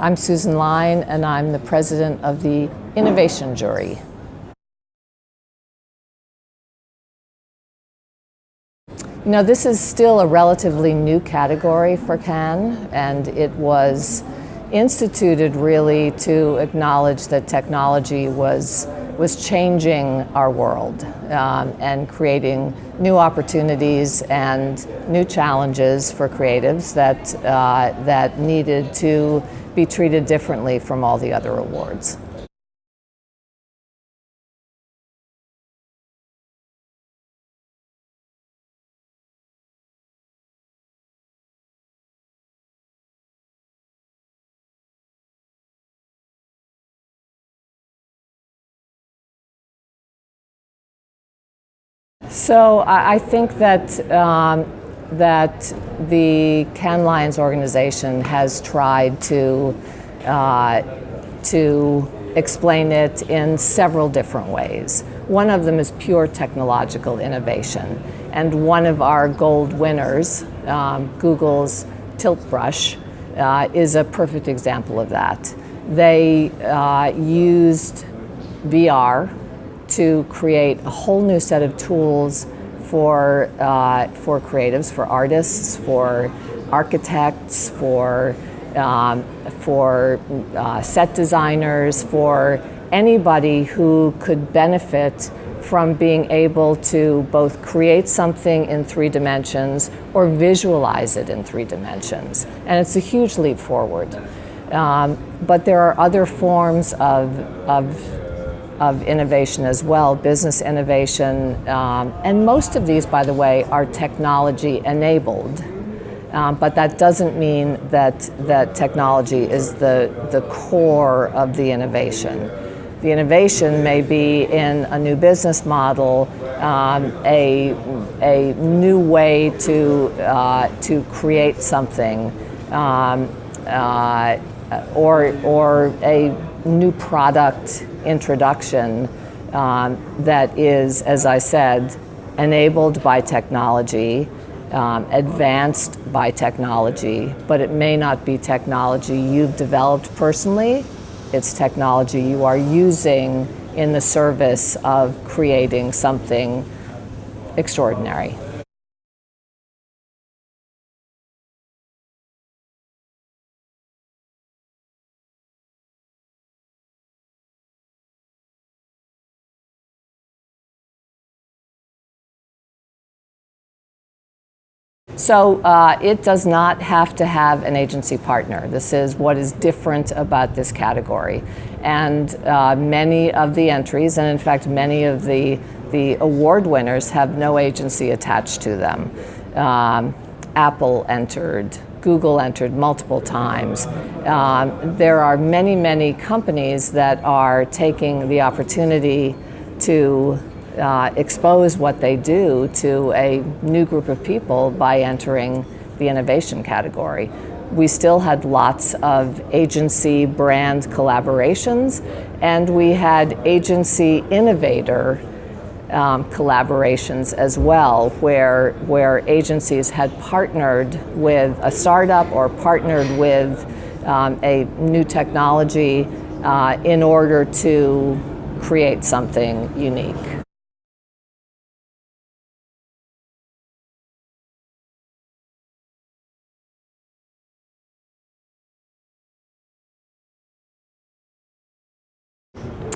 I'm Susan Lyne, and I'm the president of the Innovation Jury. You know, this is still a relatively new category for Cannes, and it was instituted really to acknowledge that technology was changing our world and creating new opportunities and new challenges for creatives that needed to be treated differently from all the other awards. So I think that that the Cannes Lions organization has tried to explain it in several different ways. One of them is pure technological innovation, and one of our gold winners, Google's Tilt Brush, is a perfect example of that. They used VR to create a whole new set of tools for creatives, for artists, for architects, for set designers, for anybody who could benefit from being able to both create something in 3 dimensions or visualize it in 3 dimensions. And it's a huge leap forward. But there are other forms of innovation as well, business innovation, and most of these, by the way, are technology enabled. But that doesn't mean that technology is the core of the innovation. The innovation may be in a new business model, a new way to create something, or a new product introduction that is, as I said, enabled by technology, advanced by technology, but it may not be technology you've developed personally. It's technology you are using in the service of creating something extraordinary. So it does not have to have an agency partner. This is what is different about this category. And many of the entries, and in fact many of the award winners, have no agency attached to them. Apple entered, Google entered multiple times. There are many, many companies that are taking the opportunity to expose what they do to a new group of people by entering the innovation category. We still had lots of agency brand collaborations, and we had agency innovator collaborations as well, where agencies had partnered with a startup or partnered with a new technology in order to create something unique.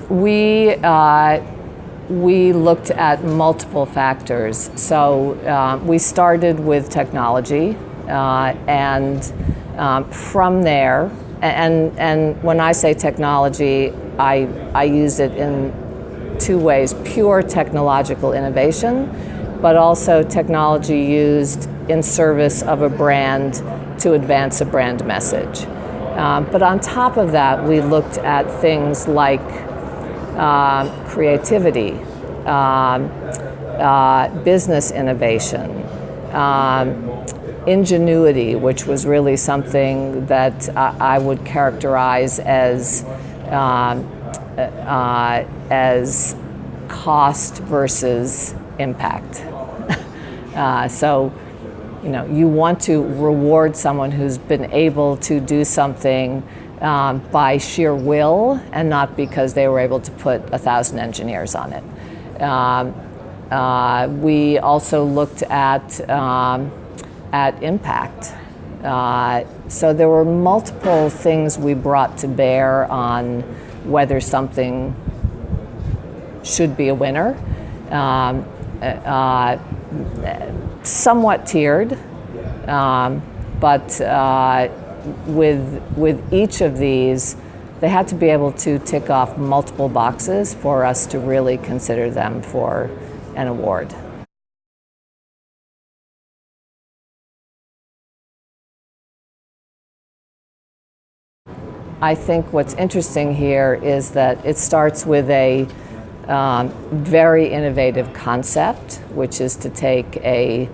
We looked at multiple factors. So we started with technology, and from there, and when I say technology, I use it in 2 ways: pure technological innovation, but also technology used in service of a brand to advance a brand message. But on top of that, we looked at things like creativity, business innovation, ingenuity, which was really something that I would characterize as cost versus impact. So, you know, you want to reward someone who's been able to do something by sheer will and not because they were able to put 1,000 engineers on it. We also looked at impact. So there were multiple things we brought to bear on whether something should be a winner. Somewhat tiered, but with each of these, they had to be able to tick off multiple boxes for us to really consider them for an award. I think what's interesting here is that it starts with a very innovative concept, which is to take a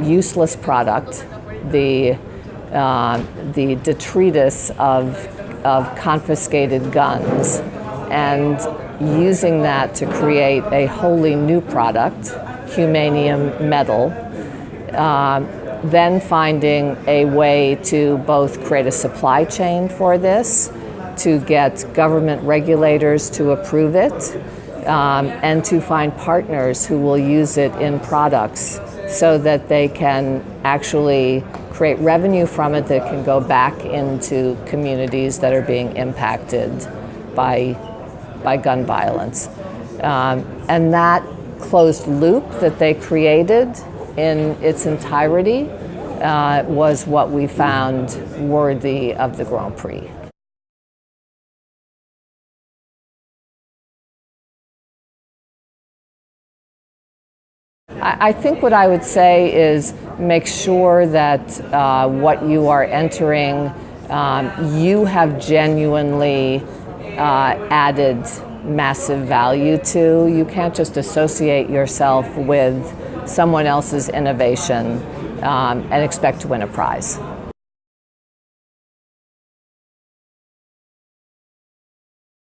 useless product, the detritus of confiscated guns, and using that to create a wholly new product, humanium metal, then finding a way to both create a supply chain for this, to get government regulators to approve it, and to find partners who will use it in products so that they can actually create revenue from it that can go back into communities that are being impacted by gun violence. And that closed loop that they created in its entirety was what we found worthy of the Grand Prix. I think what I would say is make sure that what you are entering, you have genuinely added massive value to. You can't just associate yourself with someone else's innovation and expect to win a prize.